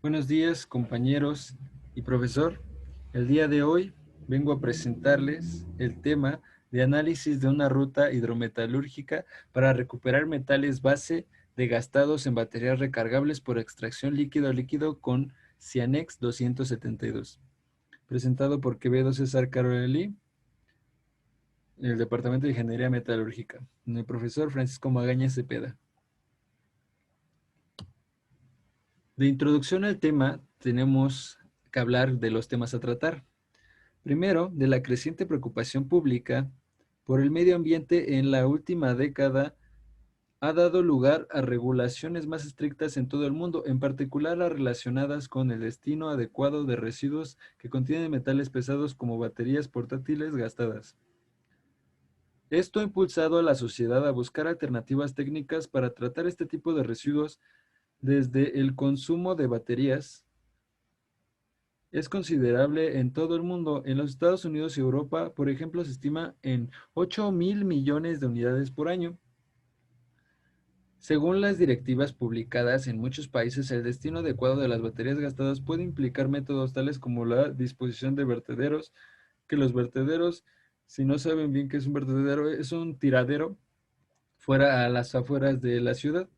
Buenos días, compañeros y profesor. El día de hoy vengo a presentarles el tema de análisis de una ruta hidrometalúrgica para recuperar metales base degastados en baterías recargables por extracción líquido-líquido con Cianex 272. Presentado por Quevedo César Carolí, en el Departamento de Ingeniería Metalúrgica, con el profesor Francisco Magaña Cepeda. De introducción al tema, tenemos que hablar de los temas a tratar. Primero, de la creciente preocupación pública por el medio ambiente en la última década ha dado lugar a regulaciones más estrictas en todo el mundo, en particular las relacionadas con el destino adecuado de residuos que contienen metales pesados como baterías portátiles gastadas. Esto ha impulsado a la sociedad a buscar alternativas técnicas para tratar este tipo de residuos desde el consumo de baterías es considerable en todo el mundo. En los Estados Unidos y Europa, por ejemplo, se estima en 8.000 millones de unidades por año. Según las directivas publicadas en muchos países, el destino adecuado de las baterías gastadas puede implicar métodos tales como la disposición de vertederos, que los vertederos, si no saben bien qué es un vertedero, es un tiradero fuera a las afueras de la ciudad.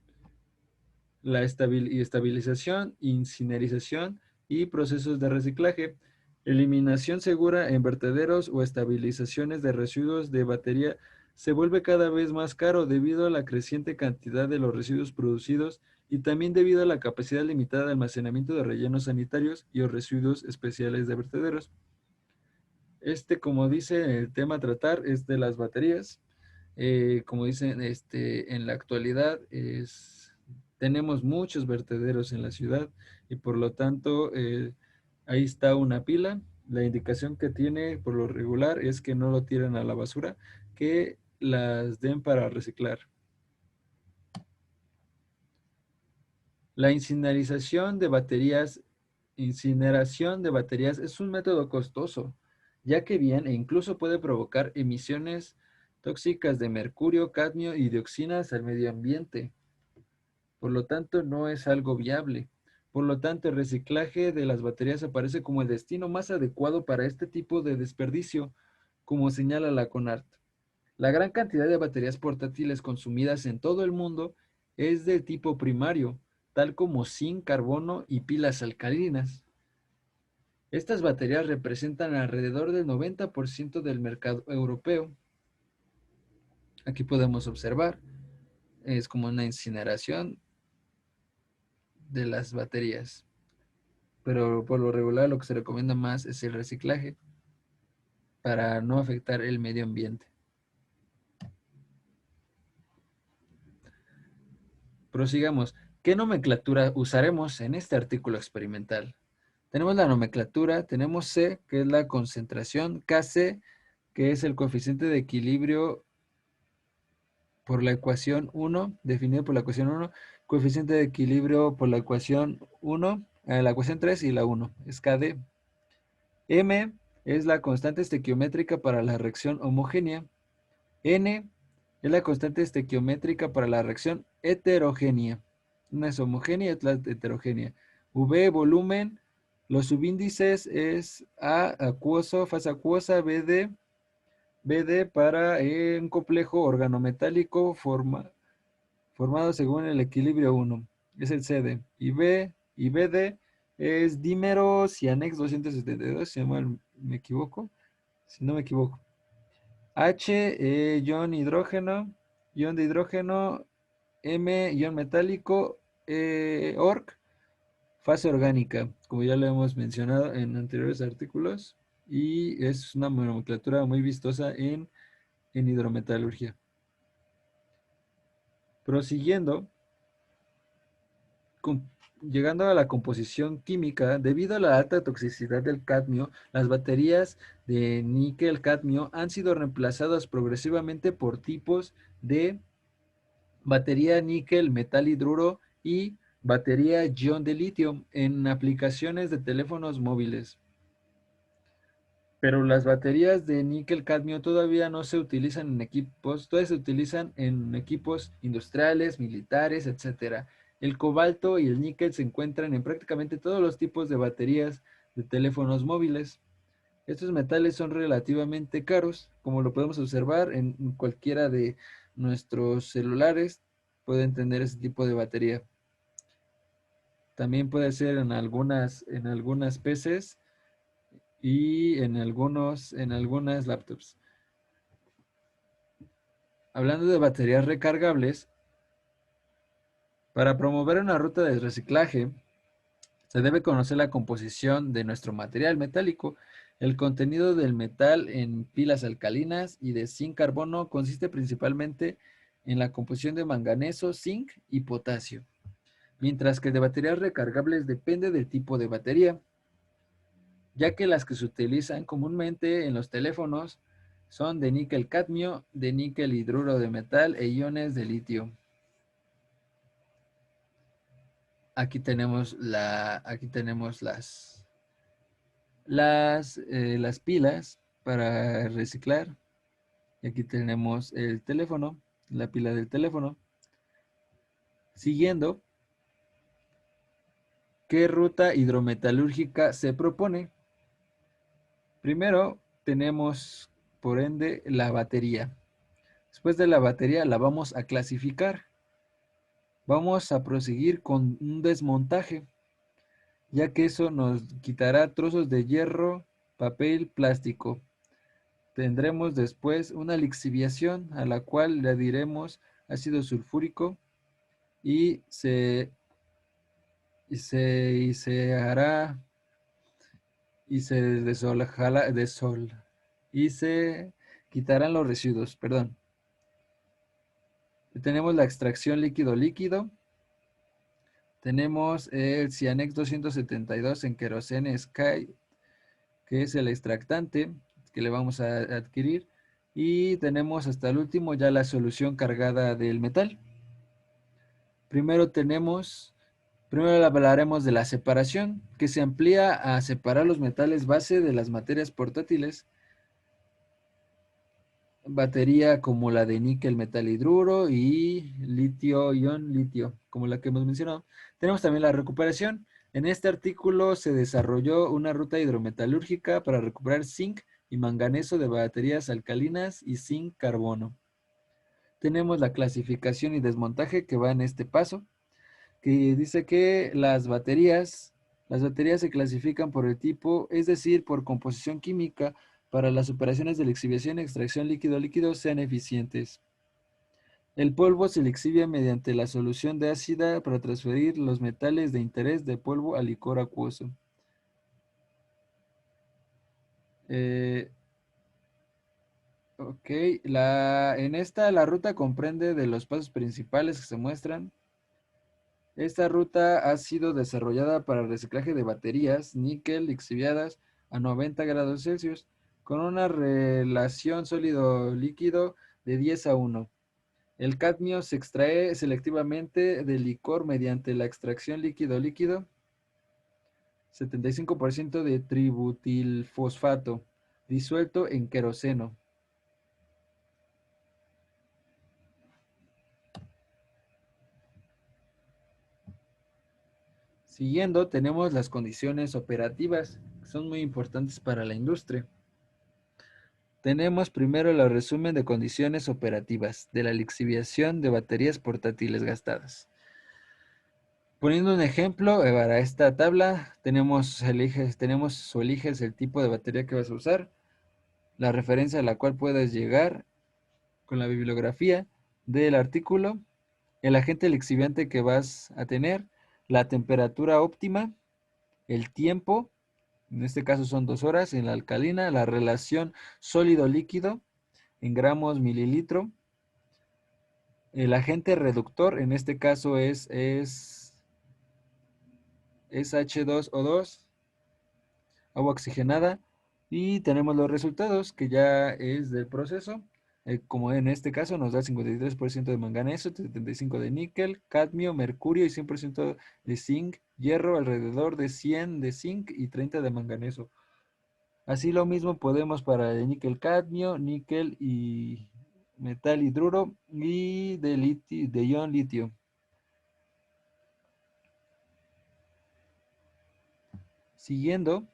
La estabilización, incinerización y procesos de reciclaje, eliminación segura en vertederos o estabilizaciones de residuos de batería se vuelve cada vez más caro debido a la creciente cantidad de los residuos producidos y también debido a la capacidad limitada de almacenamiento de rellenos sanitarios y los residuos especiales de vertederos. Como dice el tema a tratar, es de las baterías. Como dicen, en la actualidad tenemos muchos vertederos en la ciudad y por lo tanto ahí está una pila. La indicación que tiene por lo regular es que no lo tiren a la basura, que las den para reciclar. La incineración de baterías es un método costoso, ya que bien e incluso puede provocar emisiones tóxicas de mercurio, cadmio y dioxinas al medio ambiente. Por lo tanto, no es algo viable. Por lo tanto, el reciclaje de las baterías aparece como el destino más adecuado para este tipo de desperdicio, como señala la CONART. La gran cantidad de baterías portátiles consumidas en todo el mundo es de tipo primario, tal como zinc, carbono y pilas alcalinas. Estas baterías representan alrededor del 90% del mercado europeo. Aquí podemos observar, es como una incineración de las baterías. Pero por lo regular lo que se recomienda más es el reciclaje para no afectar el medio ambiente. Prosigamos. ¿Qué nomenclatura usaremos en este artículo experimental? Tenemos la nomenclatura, tenemos C, que es la concentración, Kc, que es el coeficiente de equilibrio por la ecuación 1, definido por la ecuación 1, coeficiente de equilibrio por la ecuación 1, la ecuación 3 y la 1, es Kd. M es la constante estequiométrica para la reacción homogénea. N es la constante estequiométrica para la reacción heterogénea. Una es homogénea y otra es heterogénea. V, volumen. Los subíndices es A, acuoso, fase acuosa, BD para un complejo organometálico formado según el equilibrio 1. Es el CD. Y BD es dímero cianex 272, si no me equivoco. Si no me equivoco. H, ion hidrógeno, ion de hidrógeno, M, ion metálico, ORC, fase orgánica, como ya lo hemos mencionado en anteriores artículos, y es una nomenclatura muy vistosa en hidrometalurgia. Prosiguiendo, llegando a la composición química, debido a la alta toxicidad del cadmio, las baterías de níquel-cadmio han sido reemplazadas progresivamente por tipos de batería níquel metal hidruro y batería ion de litio en aplicaciones de teléfonos móviles. Pero las baterías de níquel cadmio todavía no se utilizan en equipos, todavía se utilizan en equipos industriales, militares, etcétera. El cobalto y el níquel se encuentran en prácticamente todos los tipos de baterías de teléfonos móviles. Estos metales son relativamente caros, como lo podemos observar en cualquiera de nuestros celulares, pueden tener ese tipo de batería. También puede ser en algunas PCs y en algunas laptops. Hablando de baterías recargables, para promover una ruta de reciclaje, se debe conocer la composición de nuestro material metálico. El contenido del metal en pilas alcalinas y de zinc-carbono consiste principalmente en la composición de manganeso, zinc y potasio, mientras que de baterías recargables depende del tipo de batería, ya que las que se utilizan comúnmente en los teléfonos son de níquel-cadmio, de níquel hidruro de metal e iones de litio. Aquí tenemos las pilas para reciclar. Y aquí tenemos el teléfono, la pila del teléfono. Siguiendo, ¿qué ruta hidrometalúrgica se propone? Primero tenemos, por ende, la batería. Después de la batería la vamos a clasificar. Vamos a proseguir con un desmontaje, ya que eso nos quitará trozos de hierro, papel, plástico. Tendremos después una lixiviación a la cual le diremos ácido sulfúrico y se hará y se y se quitarán los residuos, perdón. Tenemos la extracción líquido-líquido. Tenemos el Cianex 272 en querosene Sky, que es el extractante que le vamos a adquirir. Y tenemos hasta el último ya la solución cargada del metal. Primero hablaremos de la separación, que se amplía a separar los metales base de las materias portátiles. Batería como la de níquel metal hidruro y litio-ion litio, como la que hemos mencionado. Tenemos también la recuperación. En este artículo se desarrolló una ruta hidrometalúrgica para recuperar zinc y manganeso de baterías alcalinas y zinc carbono. Tenemos la clasificación y desmontaje que va en este paso, que dice que las baterías se clasifican por el tipo, es decir, por composición química, para las operaciones de lixiviación y extracción líquido-líquido sean eficientes. El polvo se lixivia mediante la solución de ácida para transferir los metales de interés de polvo a licor acuoso. Ok, la ruta comprende de los pasos principales que se muestran. Esta ruta ha sido desarrollada para el reciclaje de baterías níquel lixiviadas a 90 grados Celsius con una relación sólido-líquido de 10:1. El cadmio se extrae selectivamente del licor mediante la extracción líquido-líquido, 75% de tributilfosfato, disuelto en queroseno. Siguiendo, tenemos las condiciones operativas, que son muy importantes para la industria. Tenemos primero el resumen de condiciones operativas de la lixiviación de baterías portátiles gastadas. Poniendo un ejemplo, para esta tabla tenemos o eliges el tipo de batería que vas a usar, la referencia a la cual puedes llegar con la bibliografía del artículo, el agente lixiviante que vas a tener, la temperatura óptima, el tiempo, en este caso son 2 horas en la alcalina, la relación sólido-líquido en gramos mililitro, el agente reductor, en este caso es H2O2, agua oxigenada, y tenemos los resultados que ya es del proceso. Como en este caso nos da 53% de manganeso, 75% de níquel, cadmio, mercurio y 100% de zinc, hierro, alrededor de 100 de zinc y 30 de manganeso. Así lo mismo podemos para el níquel cadmio, níquel y metal hidruro y de ion litio. Siguiendo,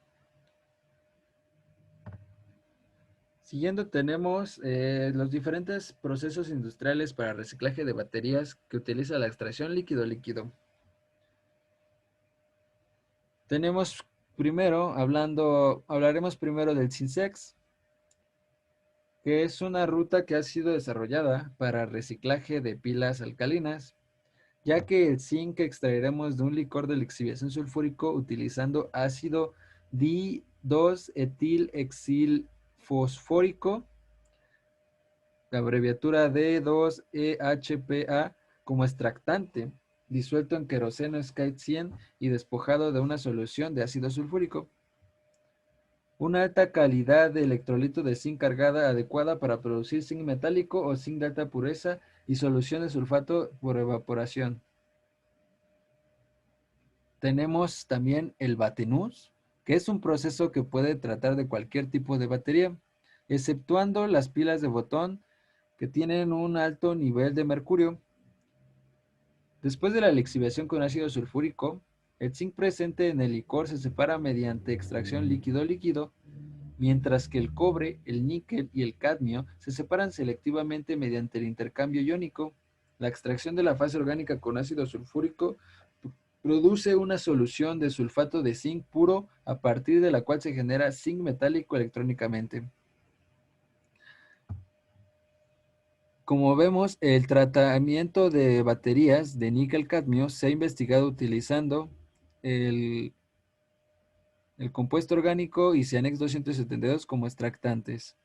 tenemos los diferentes procesos industriales para reciclaje de baterías que utiliza la extracción líquido-líquido. Tenemos primero, hablaremos primero del SINSEX, que es una ruta que ha sido desarrollada para reciclaje de pilas alcalinas, ya que el zinc que extraeremos de un licor de lixiviación sulfúrico utilizando ácido di-2-etilexilfosfórico, la abreviatura D2EHPA, como extractante, disuelto en queroseno Sky 100 y despojado de una solución de ácido sulfúrico. Una alta calidad de electrolito de zinc cargada adecuada para producir zinc metálico o zinc de alta pureza y solución de sulfato por evaporación. Tenemos también el Batenús, que es un proceso que puede tratar de cualquier tipo de batería, exceptuando las pilas de botón que tienen un alto nivel de mercurio. Después de la lixiviación con ácido sulfúrico, el zinc presente en el licor se separa mediante extracción líquido-líquido, mientras que el cobre, el níquel y el cadmio se separan selectivamente mediante el intercambio iónico. La extracción de la fase orgánica con ácido sulfúrico produce una solución de sulfato de zinc puro a partir de la cual se genera zinc metálico electrónicamente. Como vemos, el tratamiento de baterías de níquel-cadmio se ha investigado utilizando el, el compuesto orgánico y Cianex 272 como extractantes.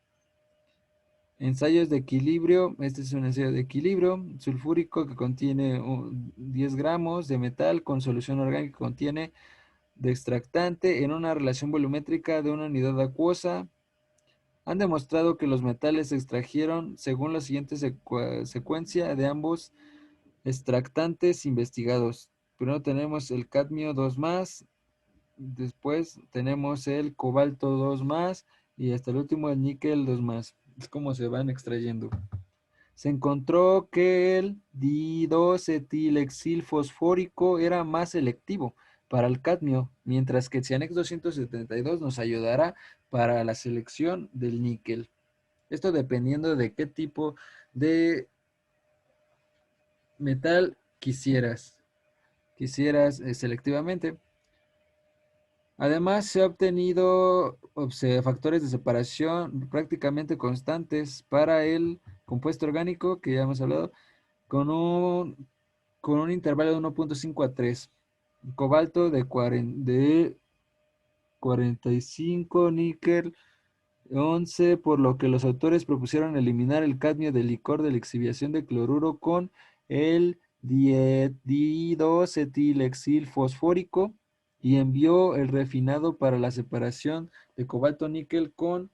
Ensayos de equilibrio, este es un ensayo de equilibrio sulfúrico que contiene 10 gramos de metal con solución orgánica que contiene de extractante en una relación volumétrica de una unidad acuosa. Han demostrado que los metales se extrajeron según la siguiente secuencia de ambos extractantes investigados. Primero tenemos el cadmio 2 más, después tenemos el cobalto 2 más y hasta el último el níquel 2 más. Es como se van extrayendo. Se encontró que el di2-etilexilfosfórico era más selectivo para el cadmio, mientras que el Cianex 272 nos ayudará para la selección del níquel. Esto dependiendo de qué tipo de metal quisieras selectivamente. Además, se ha obtenido factores de separación prácticamente constantes para el compuesto orgánico, que ya hemos hablado, con un intervalo de 1.5 a 3. Cobalto de 45, níquel 11, por lo que los autores propusieron eliminar el cadmio del licor de lixiviación de cloruro con el di2-etilexilfosfórico y envió el refinado para la separación de cobalto-níquel con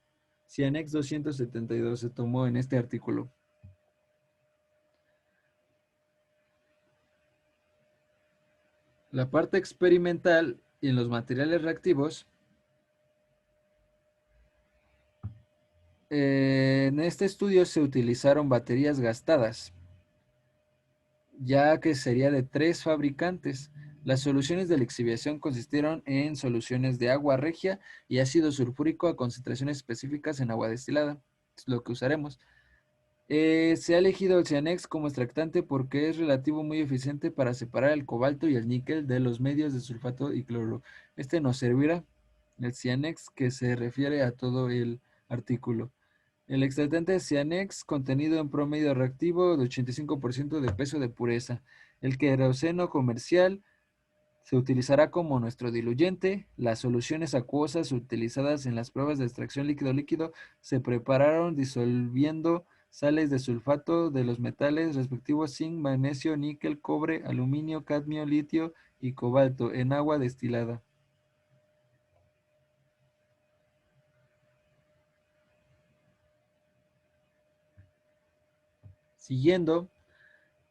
Cianex 272. Se tomó en este artículo. La parte experimental y en los materiales reactivos. En este estudio se utilizaron baterías gastadas, ya que sería de 3 fabricantes. Las soluciones de lixiviación consistieron en soluciones de agua regia y ácido sulfúrico a concentraciones específicas en agua destilada. Es lo que usaremos. Se ha elegido el Cianex como extractante porque es relativo muy eficiente para separar el cobalto y el níquel de los medios de sulfato y cloro. Este nos servirá, el Cianex, que se refiere a todo el artículo. El extractante Cianex, contenido en promedio reactivo de 85% de peso de pureza. El queroseno comercial se utilizará como nuestro diluyente. Las soluciones acuosas utilizadas en las pruebas de extracción líquido-líquido se prepararon disolviendo sales de sulfato de los metales respectivos zinc, magnesio, níquel, cobre, aluminio, cadmio, litio y cobalto en agua destilada. Siguiendo,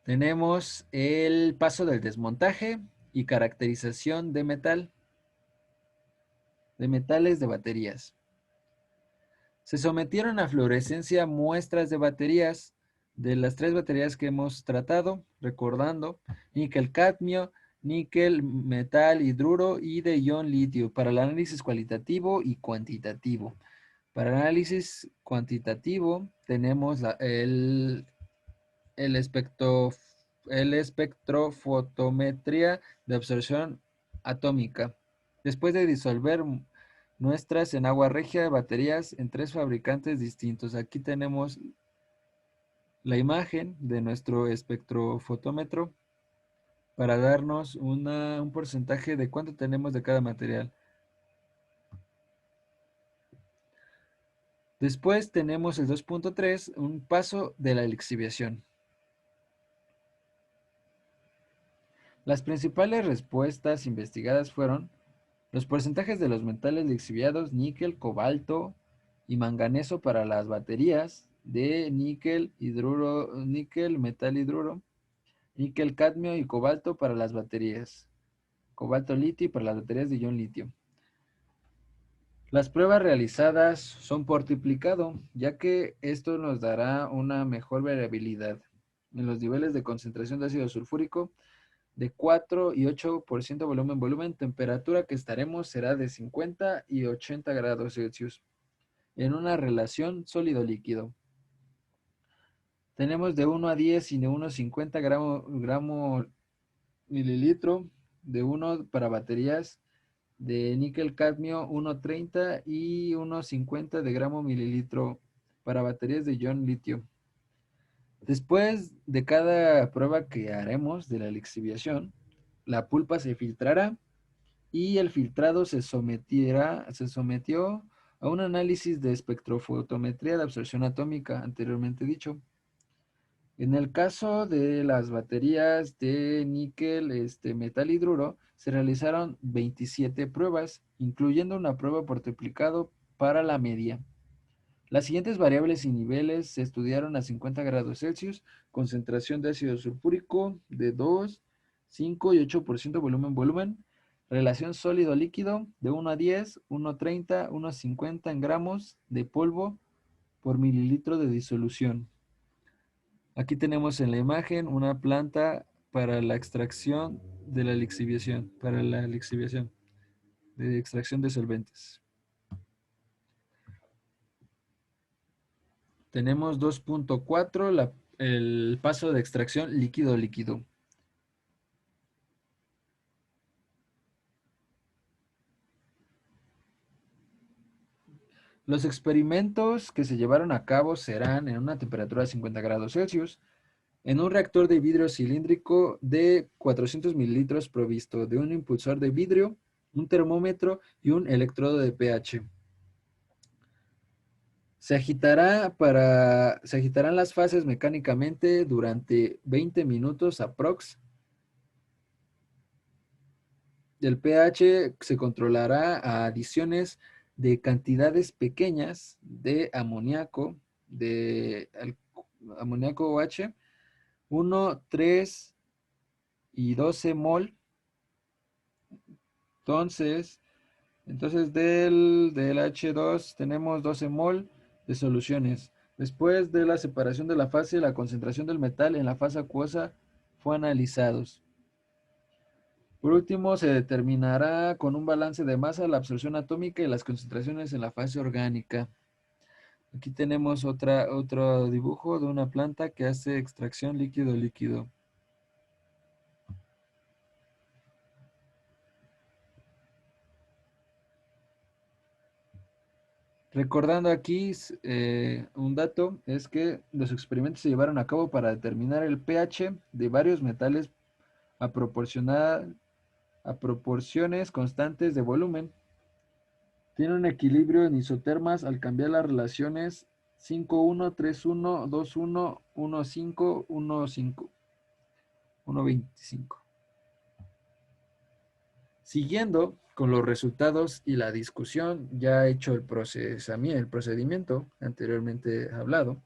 tenemos el paso del desmontaje y caracterización de metales de baterías. Se sometieron a fluorescencia muestras de baterías de las 3 baterías que hemos tratado, recordando níquel cadmio, níquel, metal hidruro y de ion litio para el análisis cualitativo y cuantitativo. Para el análisis cuantitativo tenemos el, espectro, el espectrofotometría de absorción atómica. Después de disolver muestras en agua regia de baterías en 3 fabricantes distintos. Aquí tenemos la imagen de nuestro espectrofotómetro para darnos un porcentaje de cuánto tenemos de cada material. Después tenemos el 2.3, un paso de la lixiviación. Las principales respuestas investigadas fueron los porcentajes de los metales lixiviados, níquel, cobalto y manganeso para las baterías de níquel, hidruro, níquel, metal hidruro, níquel, cadmio y cobalto para las baterías, cobalto litio para las baterías de ion litio. Las pruebas realizadas son por triplicado, ya que esto nos dará una mejor variabilidad en los niveles de concentración de ácido sulfúrico de 4 y 8% volumen-volumen. Temperatura que estaremos será de 50 y 80 grados Celsius en una relación sólido-líquido. Tenemos de 1 a 10 y de 1 a 50 gramo mililitro, de 1 para baterías de níquel cadmio 1.30 y 1.50 de gramo mililitro para baterías de ion litio. Después de cada prueba que haremos de la lixiviación, la pulpa se filtrará y el filtrado se sometió a un análisis de espectrofotometría de absorción atómica anteriormente dicho. En el caso de las baterías de níquel, metal hidruro, se realizaron 27 pruebas, incluyendo una prueba por triplicado para la media. Las siguientes variables y niveles se estudiaron a 50 grados Celsius, concentración de ácido sulfúrico de 2, 5 y 8% volumen-volumen, relación sólido-líquido de 1 a 10, 1.30, 1.50 en gramos de polvo por mililitro de disolución. Aquí tenemos en la imagen una planta para la extracción de la lixiviación, de extracción de solventes. Tenemos 2.4, el paso de extracción líquido-líquido. Los experimentos que se llevaron a cabo serán en una temperatura de 50 grados Celsius, en un reactor de vidrio cilíndrico de 400 mililitros provisto de un impulsor de vidrio, un termómetro y un electrodo de pH. Se agitarán las fases mecánicamente durante 20 minutos aprox. El pH se controlará a adiciones de cantidades pequeñas de amoníaco, OH, 1, 3 y 12 mol. Entonces del H2 tenemos 12 mol de soluciones. Después de la separación de la fase, la concentración del metal en la fase acuosa fue analizados. Por último, se determinará con un balance de masa la absorción atómica y las concentraciones en la fase orgánica. Aquí tenemos otro dibujo de una planta que hace extracción líquido-líquido. Recordando aquí un dato, es que los experimentos se llevaron a cabo para determinar el pH de varios metales a proporciones constantes de volumen. Tiene un equilibrio en isotermas al cambiar las relaciones 5,1, 3,1, 2,1, 1,5, 1,5, 1,25. Siguiendo con los resultados y la discusión, ya hecho el procedimiento anteriormente hablado,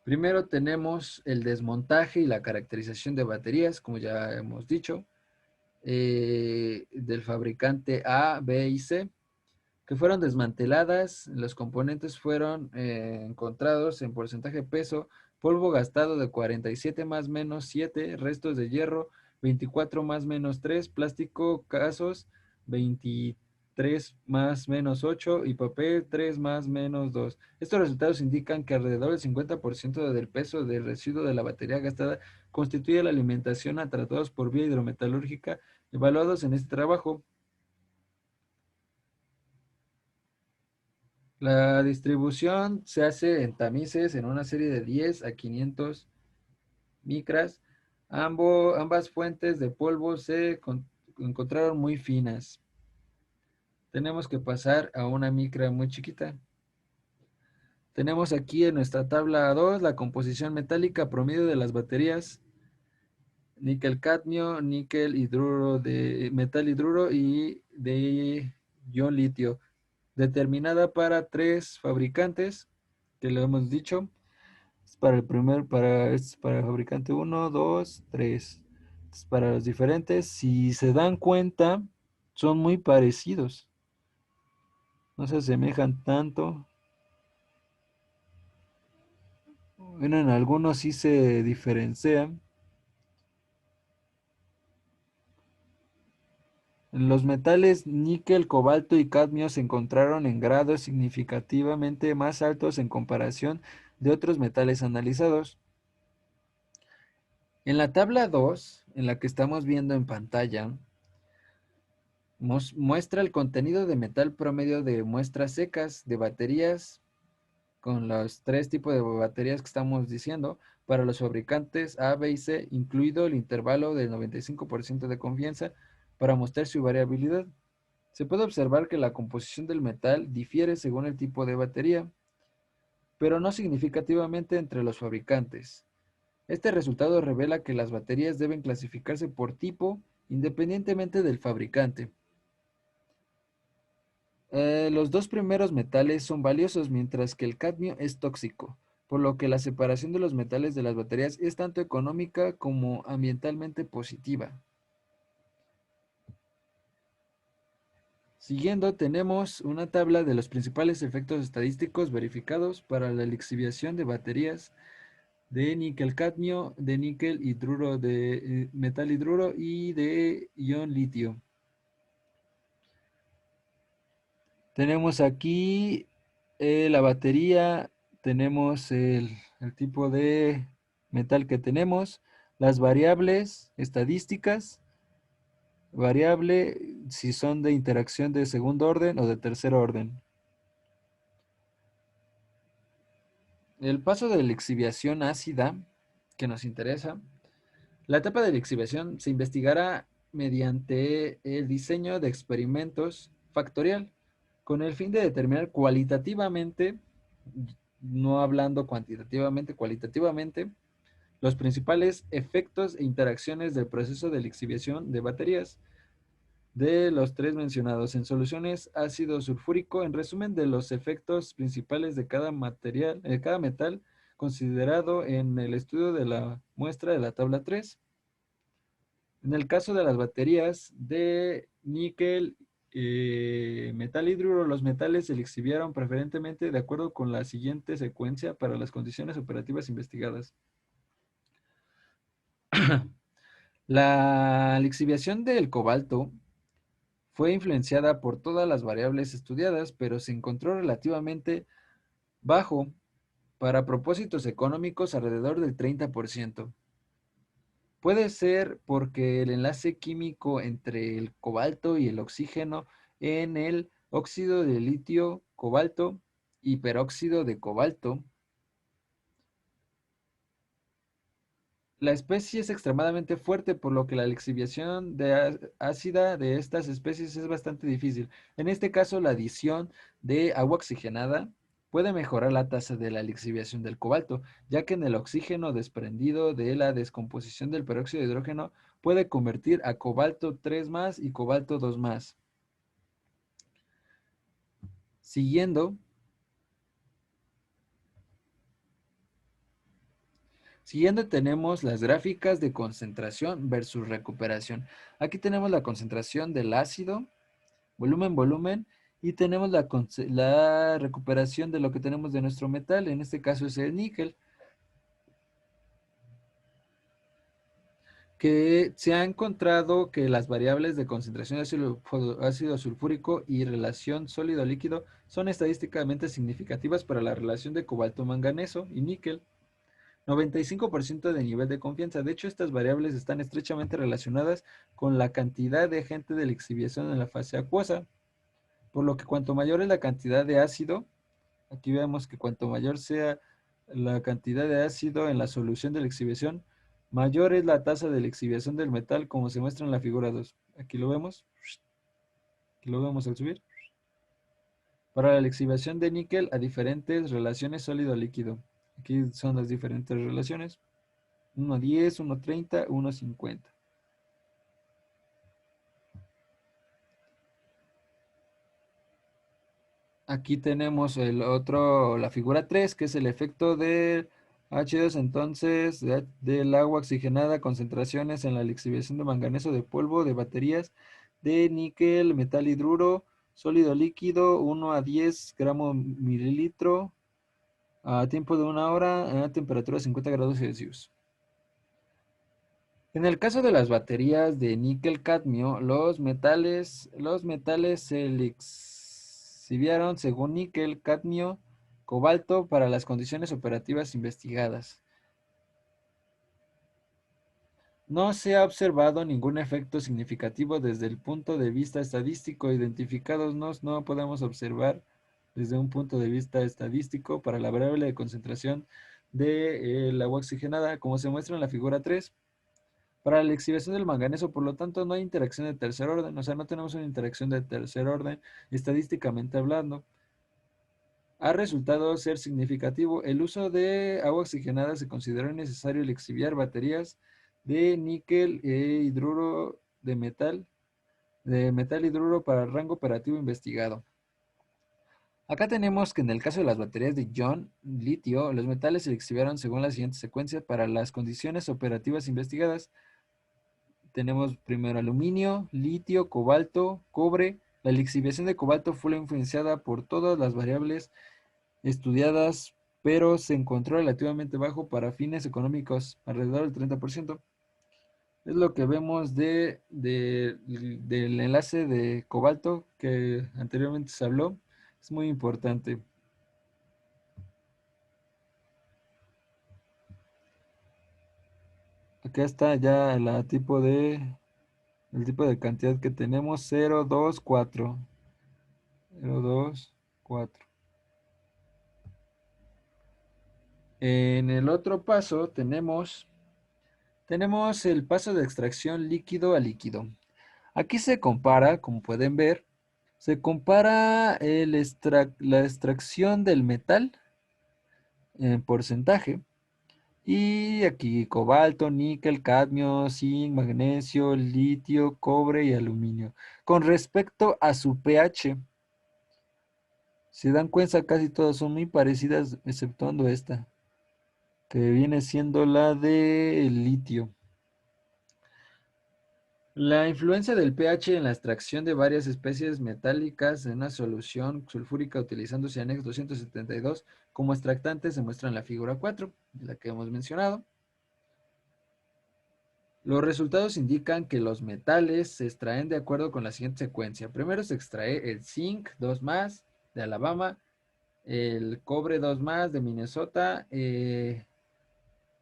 primero tenemos el desmontaje y la caracterización de baterías, como ya hemos dicho, del fabricante A, B y C, que fueron desmanteladas. Los componentes fueron encontrados en porcentaje peso: polvo gastado de 47 más menos 7, restos de hierro 24 más menos 3, plástico, casos, 23 más menos 8 y papel, 3 más menos 2. Estos resultados indican que alrededor del 50% del peso del residuo de la batería gastada constituye la alimentación a tratados por vía hidrometalúrgica evaluados en este trabajo. La distribución se hace en tamices en una serie de 10 a 500 micras. Ambas fuentes de polvo se encontraron muy finas. Tenemos que pasar a una micra muy chiquita. Tenemos aquí en nuestra tabla 2 la composición metálica promedio de las baterías. Níquel cadmio, níquel hidruro de metal hidruro y de ion litio. Determinada para 3 fabricantes, que lo hemos dicho. Es para el fabricante 1, 2, 3. Para los diferentes, si se dan cuenta, son muy parecidos. No se asemejan tanto. Bueno, en algunos sí se diferencian. Los metales níquel, cobalto y cadmio se encontraron en grados significativamente más altos en comparación de otros metales analizados. En la tabla 2, en la que estamos viendo en pantalla, muestra el contenido de metal promedio de muestras secas de baterías con los 3 tipos de baterías que estamos diciendo para los fabricantes A, B y C, incluido el intervalo del 95% de confianza para mostrar su variabilidad. Se puede observar que la composición del metal difiere según el tipo de batería, pero no significativamente entre los fabricantes. Este resultado revela que las baterías deben clasificarse por tipo independientemente del fabricante. Los dos primeros metales son valiosos, mientras que el cadmio es tóxico, por lo que la separación de los metales de las baterías es tanto económica como ambientalmente positiva. Siguiendo, tenemos una tabla de los principales efectos estadísticos verificados para la lixiviación de baterías de níquel cadmio, de níquel hidruro, de metal hidruro y de ion litio. Tenemos aquí la batería, tenemos el tipo de metal que tenemos, las variables estadísticas, variable si son de interacción de segundo orden o de tercer orden. El paso de la lixiviación ácida que nos interesa. La etapa de lixiviación se investigará mediante el diseño de experimentos factorial con el fin de determinar cualitativamente, no hablando cuantitativamente, cualitativamente, los principales efectos e interacciones del proceso de lixiviación de baterías de los 3 mencionados en soluciones ácido sulfúrico, en resumen de los efectos principales de cada material, cada metal considerado en el estudio de la muestra de la tabla 3. En el caso de las baterías de níquel, metal hidruro, los metales se lixiviaron preferentemente de acuerdo con la siguiente secuencia para las condiciones operativas investigadas. La lixiviación del cobalto fue influenciada por todas las variables estudiadas, pero se encontró relativamente bajo para propósitos económicos alrededor del 30%. Puede ser porque el enlace químico entre el cobalto y el oxígeno en el óxido de litio cobalto y peróxido de cobalto. La especie es extremadamente fuerte, por lo que la lixiviación ácida de estas especies es bastante difícil. En este caso, la adición de agua oxigenada puede mejorar la tasa de la lixiviación del cobalto, ya que en el oxígeno desprendido de la descomposición del peróxido de hidrógeno puede convertir a cobalto 3 más y cobalto 2 más. Siguiendo tenemos las gráficas de concentración versus recuperación. Aquí tenemos la concentración del ácido, volumen, volumen, y tenemos la recuperación de lo que tenemos de nuestro metal, en este caso es el níquel. que se ha encontrado que las variables de concentración de ácido sulfúrico y relación sólido-líquido son estadísticamente significativas para la relación de cobalto-manganeso y níquel. 95% de nivel de confianza. De hecho, estas variables están estrechamente relacionadas con la cantidad de agente de lixiviación en la fase acuosa, por lo que cuanto mayor es la cantidad de ácido, aquí vemos que cuanto mayor sea la cantidad de ácido en la solución de la exhibición, mayor es la tasa de la exhibición del metal, como se muestra en la figura 2. Aquí lo vemos al subir. Para la exhibición de níquel a diferentes relaciones sólido-líquido. Aquí son las diferentes relaciones. 1:10, 1:30, 1:50. Aquí tenemos la figura 3, que es el efecto del H2, entonces, del agua oxigenada, concentraciones en la lixiviación de manganeso de polvo de baterías de níquel, metal hidruro, sólido líquido, 1:10 gramos mililitro, a tiempo de 1 hora, a temperatura de 50 grados Celsius. En el caso de las baterías de níquel-cadmio, los metales se lixiviaron según níquel, cadmio, cobalto para las condiciones operativas investigadas. No se ha observado ningún efecto significativo desde el punto de vista estadístico. Identificados no podemos observar desde un punto de vista estadístico para la variable de concentración del agua oxigenada, como se muestra en la figura 3. Para la exhibición del manganeso, por lo tanto, no hay interacción de tercer orden, o sea, no tenemos una interacción de tercer orden estadísticamente hablando. Ha resultado ser significativo. El uso de agua oxigenada se consideró necesario al exhibiar baterías de níquel e hidruro de metal hidruro para el rango operativo investigado. Acá tenemos que en el caso de las baterías de ion litio, los metales se exhibieron según la siguiente secuencia para las condiciones operativas investigadas. Tenemos primero aluminio, litio, cobalto, cobre. La lixiviación de cobalto fue influenciada por todas las variables estudiadas, pero se encontró relativamente bajo para fines económicos, alrededor del 30%. Es lo que vemos del enlace de cobalto que anteriormente se habló. Es muy importante. Acá está ya el tipo de cantidad que tenemos, 0,2,4. 0,2,4. En el otro paso tenemos el paso de extracción líquido a líquido. Aquí se compara, como pueden ver, se compara la extracción del metal en porcentaje. Y aquí cobalto, níquel, cadmio, zinc, magnesio, litio, cobre y aluminio. Con respecto a su pH, se dan cuenta, casi todas son muy parecidas, exceptuando esta, que viene siendo la de litio. La influencia del pH en la extracción de varias especies metálicas en una solución sulfúrica utilizando cianex 272 como extractante se muestra en la figura 4, la que hemos mencionado. Los resultados indican que los metales se extraen de acuerdo con la siguiente secuencia. Primero se extrae el zinc 2 más de Alabama, el cobre 2 más de Minnesota,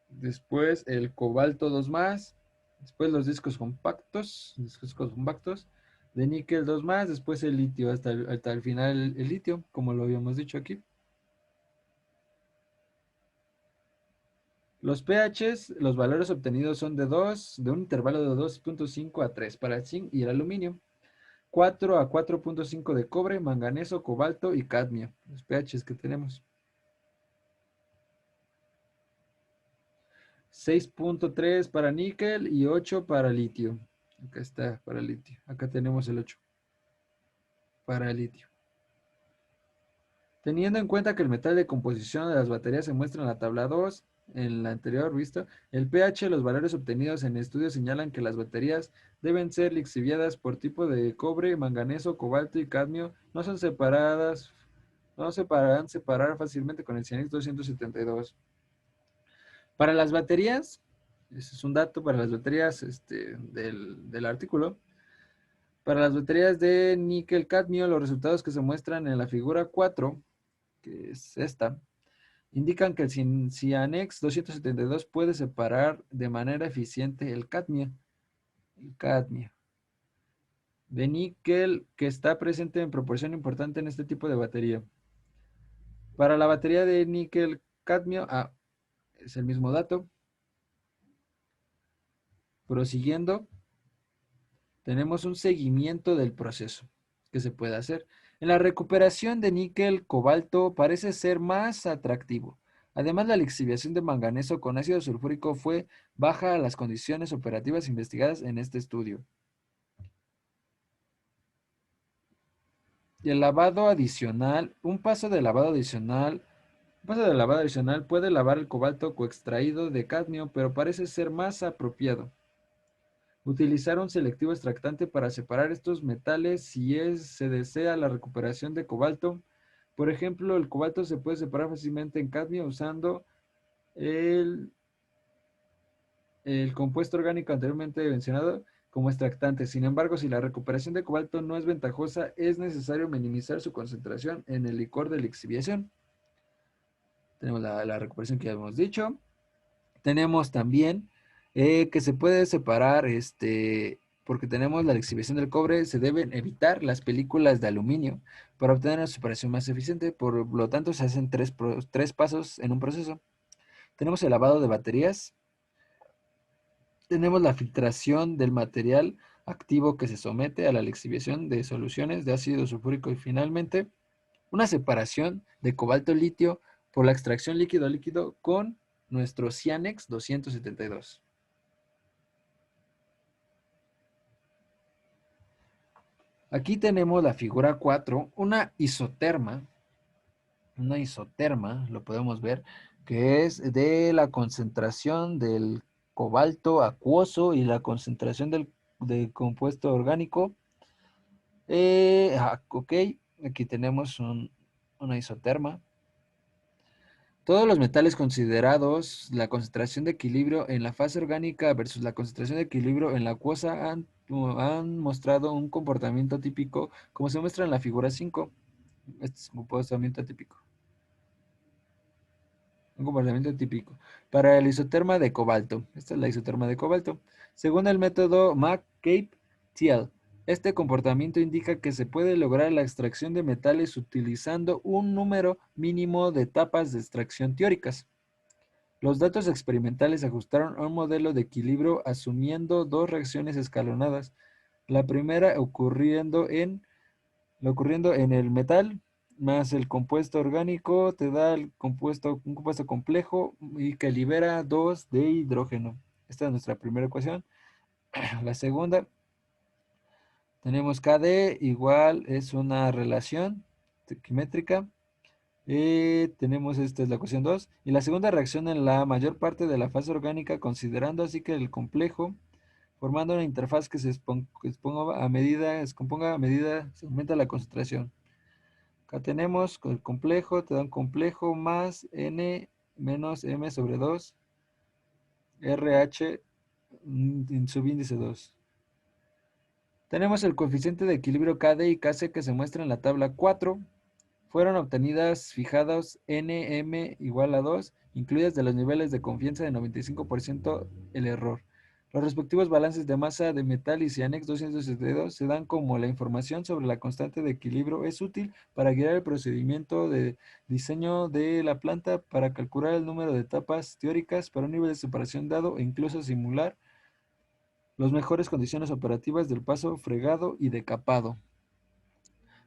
después el cobalto 2 más, después los discos compactos de níquel 2 más, después el litio, hasta el final el litio, como lo habíamos dicho aquí. Los pHs, los valores obtenidos son de un intervalo de 2.5 a 3 para el zinc y el aluminio, 4 a 4.5 de cobre, manganeso, cobalto y cadmio, los pHs que tenemos. 6.3 para níquel y 8 para litio. Acá está para litio. Acá tenemos el 8 para litio. Teniendo en cuenta que el metal de composición de las baterías se muestra en la tabla 2, en la anterior visto, el pH, los valores obtenidos en estudios señalan que las baterías deben ser lixiviadas por tipo de cobre, manganeso, cobalto y cadmio. No se podrán separar fácilmente con el cianex 272. Para las baterías, Ese es un dato para las baterías del artículo. Para las baterías de níquel cadmio, los resultados que se muestran en la figura 4, que es esta, indican que el Cianex 272 puede separar de manera eficiente el cadmio de níquel, que está presente en proporción importante en este tipo de batería. Para la batería de níquel cadmio, es el mismo dato. Prosiguiendo, tenemos un seguimiento del proceso que se puede hacer. En la recuperación de níquel cobalto parece ser más atractivo. Además, la lixiviación de manganeso con ácido sulfúrico fue baja a las condiciones operativas investigadas en este estudio. Y el lavado adicional, un paso de lavado adicional puede lavar el cobalto coextraído de cadmio, pero parece ser más apropiado. Utilizar un selectivo extractante para separar estos metales si se desea la recuperación de cobalto. Por ejemplo, el cobalto se puede separar fácilmente en cadmio usando el, el compuesto orgánico anteriormente mencionado como extractante. Sin embargo, si la recuperación de cobalto no es ventajosa, es necesario minimizar su concentración en el licor de lixiviación. Tenemos la recuperación que ya hemos dicho. Tenemos también que se puede separar, porque tenemos la lixiviación del cobre, se deben evitar las películas de aluminio para obtener una separación más eficiente. Por lo tanto, se hacen tres pasos en un proceso. Tenemos el lavado de baterías, tenemos la filtración del material activo que se somete a la lixiviación de soluciones de ácido sulfúrico y finalmente una separación de cobalto-litio por la extracción líquido-líquido con nuestro Cianex 272. Aquí tenemos la figura 4, una isoterma, lo podemos ver, que es de la concentración del cobalto acuoso y la concentración del compuesto orgánico. Ok, aquí tenemos una isoterma. Todos los metales considerados, la concentración de equilibrio en la fase orgánica versus la concentración de equilibrio en la acuosa han mostrado un comportamiento típico, como se muestra en la figura 5. Este es un comportamiento típico. Un comportamiento típico. Para el isoterma de cobalto. Esta es la isoterma de cobalto. Según el método McCabe-Thiele, este comportamiento indica que se puede lograr la extracción de metales utilizando un número mínimo de etapas de extracción teóricas. Los datos experimentales se ajustaron a un modelo de equilibrio asumiendo dos reacciones escalonadas. La primera ocurriendo en el metal más el compuesto orgánico te da un compuesto complejo y que libera 2 de hidrógeno. Esta es nuestra primera ecuación. La segunda, tenemos KD igual es una relación quimétrica. Tenemos esta es la ecuación 2. Y la segunda reacción en la mayor parte de la fase orgánica, considerando así que el complejo, formando una interfaz que se descomponga a medida se aumenta la concentración. Acá tenemos el complejo, te da un complejo más n menos m sobre 2 RH en subíndice 2. Tenemos el coeficiente de equilibrio KD y KC que se muestra en la tabla 4. Fueron obtenidas fijados NM igual a 2, incluidas de los niveles de confianza de 95% el error. Los respectivos balances de masa de metal y Cianex 262 se dan como la información sobre la constante de equilibrio es útil para guiar el procedimiento de diseño de la planta para calcular el número de etapas teóricas para un nivel de separación dado e incluso simular las mejores condiciones operativas del paso fregado y decapado.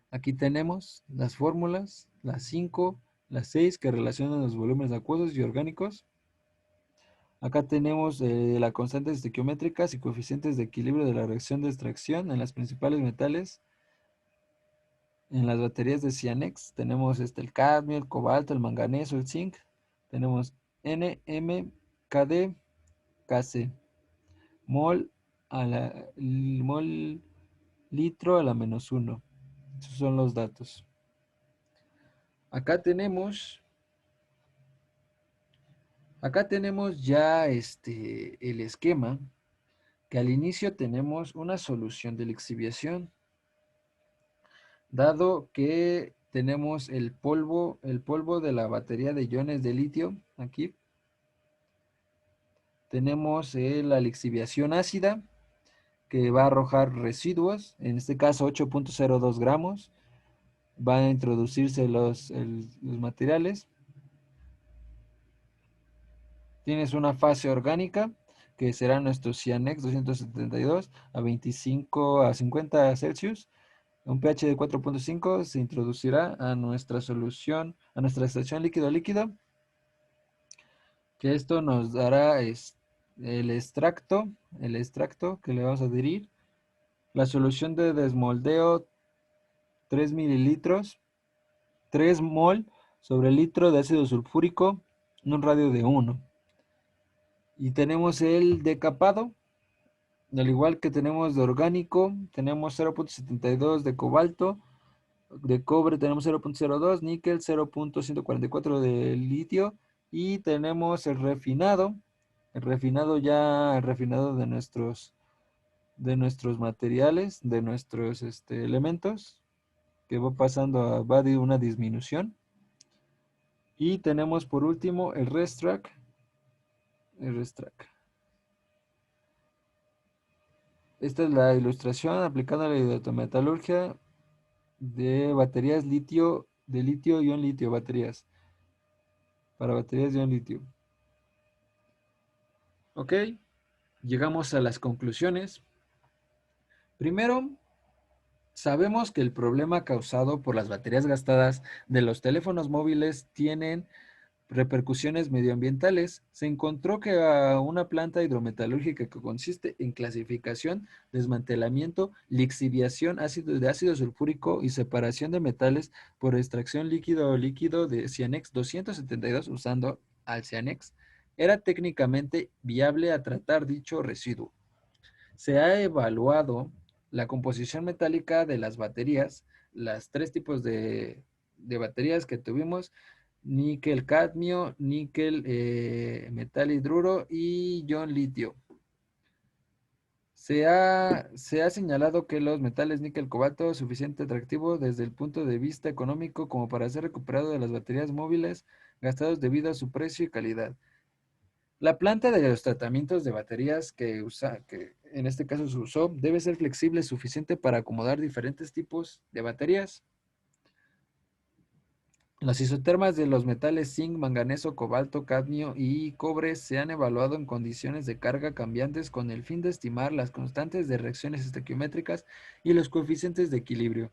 Aquí tenemos las fórmulas, las 5, las 6 que relacionan los volúmenes acuosos y orgánicos. Acá tenemos las constantes estequiométricas y coeficientes de equilibrio de la reacción de extracción en las principales metales. En las baterías de Cianex tenemos el cadmio, el cobalto, el manganeso, el zinc. Tenemos N, M, KD, KC. Mol, mol litro a la menos 1. Esos son los datos. Acá tenemos Acá tenemos ya el esquema, que al inicio tenemos una solución de lixiviación, dado que tenemos el polvo de la batería de iones de litio, aquí tenemos la lixiviación ácida, que va a arrojar residuos, en este caso 8.02 gramos, van a introducirse los materiales. Tienes una fase orgánica, que será nuestro Cianex 272 a 25 a 50 Celsius. Un pH de 4.5 se introducirá a nuestra solución, a nuestra estación líquido-líquido, que esto nos dará el extracto que le vamos a adherir, la solución de desmoldeo 3 mililitros, 3 mol sobre litro de ácido sulfúrico en un radio de 1. Y tenemos el decapado, al igual que tenemos de orgánico, tenemos 0.72 de cobalto, de cobre tenemos 0.02, níquel 0.144 de litio, y tenemos el refinado de nuestros materiales, de nuestros elementos, que va de una disminución. Y tenemos por último el rest track. Esta es la ilustración aplicando la hidrometalurgia de baterías de litio ion litio, para baterías de ion litio. Ok, llegamos a las conclusiones. Primero, sabemos que el problema causado por las baterías gastadas de los teléfonos móviles tienen repercusiones medioambientales. Se encontró que a una planta hidrometalúrgica que consiste en clasificación, desmantelamiento, lixiviación de ácido sulfúrico y separación de metales por extracción líquido de Cianex 272 usando al Cianex, era técnicamente viable a tratar dicho residuo. Se ha evaluado la composición metálica de las baterías, las tres tipos de baterías que tuvimos: níquel cadmio, níquel metal hidruro y ion litio. Se ha señalado que los metales níquel cobalto es suficiente atractivo desde el punto de vista económico como para ser recuperado de las baterías móviles gastados debido a su precio y calidad. La planta de los tratamientos de baterías que en este caso se usó, debe ser flexible suficiente para acomodar diferentes tipos de baterías. Las isotermas de los metales zinc, manganeso, cobalto, cadmio y cobre se han evaluado en condiciones de carga cambiantes con el fin de estimar las constantes de reacciones estequiométricas y los coeficientes de equilibrio.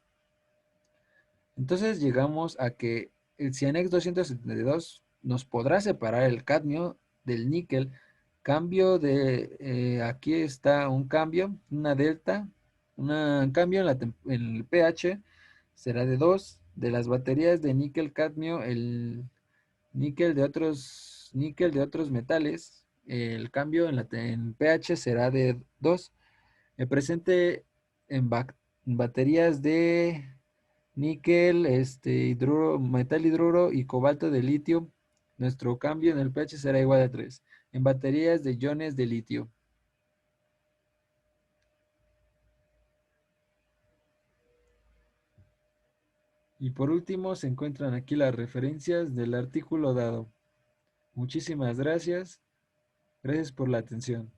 Entonces llegamos a que el Cianex 272 nos podrá separar el cadmio del níquel. Aquí está un cambio, una delta, un cambio en el pH será de 2. De las baterías de níquel cadmio, el níquel de otros metales, el cambio en pH será de 2. El presente en, en baterías de níquel, metal hidruro y cobalto de litio, nuestro cambio en el pH será igual a 3. En baterías de iones de litio. Y por último se encuentran aquí las referencias del artículo dado. Muchísimas gracias. Gracias por la atención.